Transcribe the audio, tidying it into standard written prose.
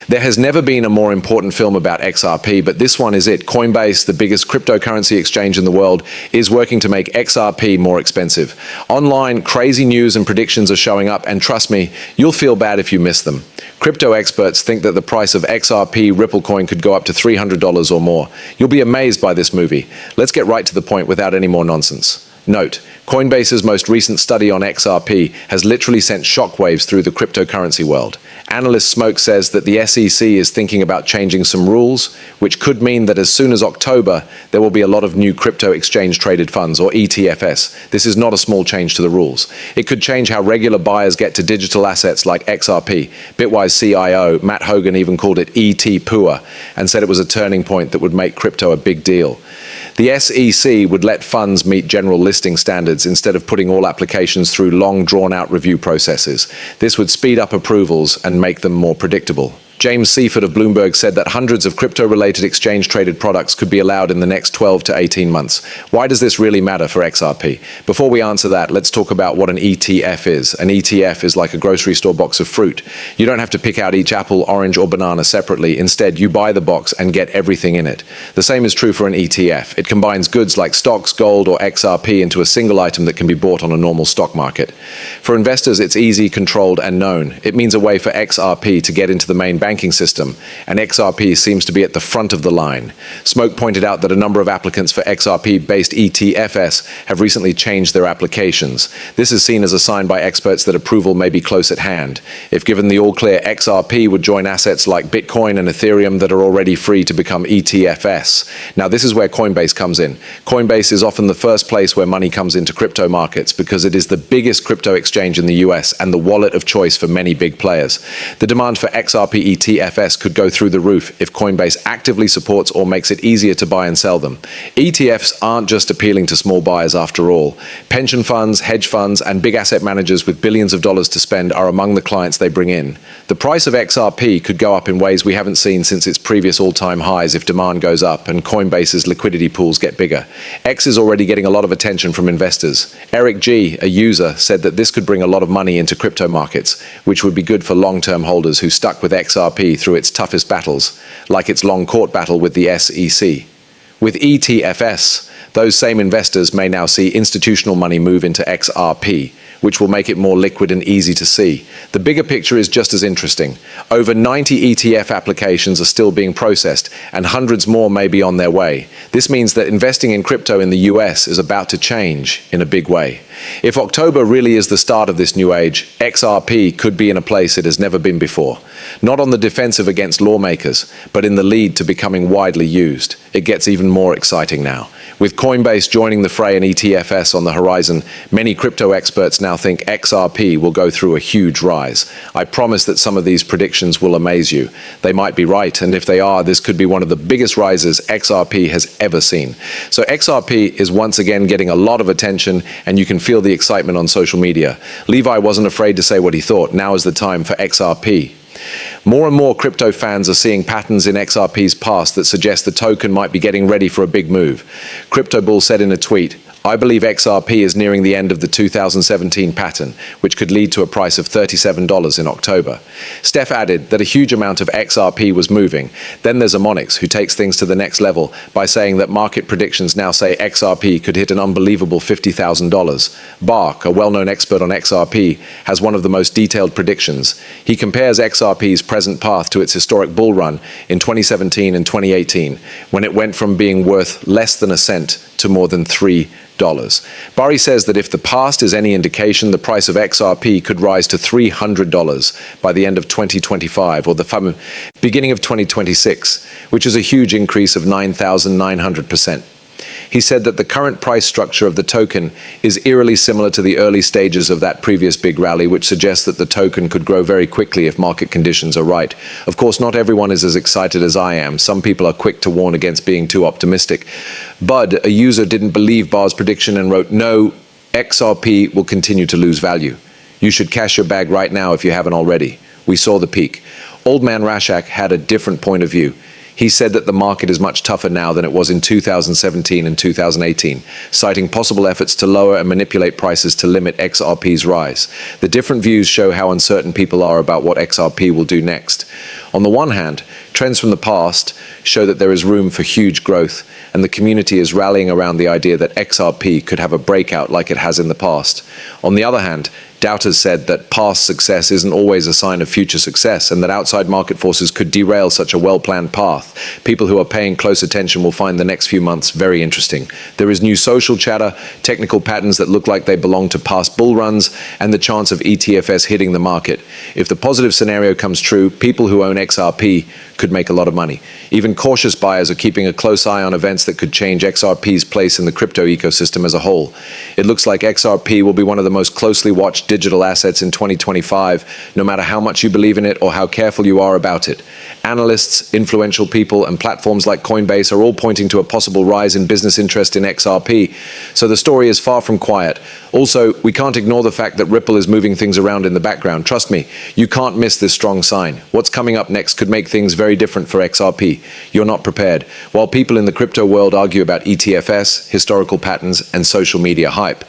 There has never been a more important film about XRP, but this one is it. Coinbase, the biggest cryptocurrency exchange in the world, is working to make XRP more expensive. Online, crazy news and predictions are showing up, and trust me, you'll feel bad if you miss them. Crypto experts think that the price of XRP Ripple coin could go up to $300 or more. You'll be amazed by this movie. Let's get right to the point without any more nonsense. Note, Coinbase's most recent study on XRP has literally sent shockwaves through the cryptocurrency world. Analyst Smoke says that the SEC is thinking about changing some rules, which could mean that as soon as October, there will be a lot of new crypto exchange-traded funds, or ETFs. This is not a small change to the rules. It could change how regular buyers get to digital assets like XRP. Bitwise CIO Matt Hogan even called it ET poor and said it was a turning point that would make crypto a big deal. The SEC would let funds meet general listing standards instead of putting all applications through long, drawn-out review processes. This would speed up approvals and make them more predictable. James Seifert of Bloomberg said that hundreds of crypto-related exchange-traded products could be allowed in the next 12 to 18 months. Why does this really matter for XRP? Before we answer that, let's talk about what an ETF is. An ETF is like a grocery store box of fruit. You don't have to pick out each apple, orange, or banana separately. Instead, you buy the box and get everything in it. The same is true for an ETF. It combines goods like stocks, gold, or XRP into a single item that can be bought on a normal stock market. For investors, it's easy, controlled, and known. It means a way for XRP to get into the main banking system, and XRP seems to be at the front of the line. Smoke pointed out that a number of applicants for XRP-based ETFs have recently changed their applications. This is seen as a sign by experts that approval may be close at hand. If given the all-clear, XRP would join assets like Bitcoin and Ethereum that are already free to become ETFs. Now, this is where Coinbase comes in. Coinbase is often the first place where money comes into crypto markets because it is the biggest crypto exchange in the US and the wallet of choice for many big players. The demand for XRP ETFs could go through the roof if Coinbase actively supports or makes it easier to buy and sell them. ETFs aren't just appealing to small buyers after all. Pension funds, hedge funds, and big asset managers with billions of dollars to spend are among the clients they bring in. The price of XRP could go up in ways we haven't seen since its previous all-time highs if demand goes up and Coinbase's liquidity pools get bigger. X is already getting a lot of attention from investors. Eric G., a user, said that this could bring a lot of money into crypto markets, which would be good for long-term holders who stuck with XRP through its toughest battles, like its long court battle with the SEC. With ETFs, those same investors may now see institutional money move into XRP, which will make it more liquid and easy to see. The bigger picture is just as interesting. Over 90 ETF applications are still being processed, and hundreds more may be on their way. This means that investing in crypto in the US is about to change in a big way. If October really is the start of this new age, XRP could be in a place it has never been before. Not on the defensive against lawmakers, but in the lead to becoming widely used. It gets even more exciting now. With Coinbase joining the fray and ETFs on the horizon, many crypto experts now think XRP will go through a huge rise. I promise that some of these predictions will amaze you. They might be right, and if they are, this could be one of the biggest rises XRP has ever seen. So XRP is once again getting a lot of attention, and you can feel the excitement on social media. Levi wasn't afraid to say what he thought. Now is the time for XRP. More and more crypto fans are seeing patterns in XRP's past that suggest the token might be getting ready for a big move. Crypto Bull said in a tweet, "I believe XRP is nearing the end of the 2017 pattern, which could lead to a price of $37 in October." Steph added that a huge amount of XRP was moving. Then there's Monix, who takes things to the next level by saying that market predictions now say XRP could hit an unbelievable $50,000. Bark, a well-known expert on XRP, has one of the most detailed predictions. He compares XRP's present path to its historic bull run in 2017 and 2018, when it went from being worth less than a cent to more than $3. Barry says that if the past is any indication, the price of XRP could rise to $300 by the end of 2025 or the beginning of 2026, which is a huge increase of 9,900%. He said that the current price structure of the token is eerily similar to the early stages of that previous big rally, which suggests that the token could grow very quickly if market conditions are right. Of course, not everyone is as excited as I am. Some people are quick to warn against being too optimistic. Bud, a user, didn't believe Bar's prediction and wrote, "No, XRP will continue to lose value. You should cash your bag right now if you haven't already. We saw the peak." Old Man Rashak had a different point of view. He said that the market is much tougher now than it was in 2017 and 2018, citing possible efforts to lower and manipulate prices to limit XRP's rise. The different views show how uncertain people are about what XRP will do next. On the one hand, trends from the past show that there is room for huge growth, and the community is rallying around the idea that XRP could have a breakout like it has in the past. On the other hand, doubters said that past success isn't always a sign of future success, and that outside market forces could derail such a well-planned path. People who are paying close attention will find the next few months very interesting. There is new social chatter, technical patterns that look like they belong to past bull runs, and the chance of ETFs hitting the market. If the positive scenario comes true, people who own XRP could make a lot of money. Even cautious buyers are keeping a close eye on events that could change XRP's place in the crypto ecosystem as a whole. It looks like XRP will be one of the most closely watched digital assets in 2025, no matter how much you believe in it or how careful you are about it. Analysts, influential people, and platforms like Coinbase are all pointing to a possible rise in business interest in XRP, so the story is far from quiet. Also, we can't ignore the fact that Ripple is moving things around in the background. Trust me, you can't miss this strong sign. What's coming up next could make things very different for XRP. You're not prepared. While people in the crypto world argue about ETFs, historical patterns, and social media hype,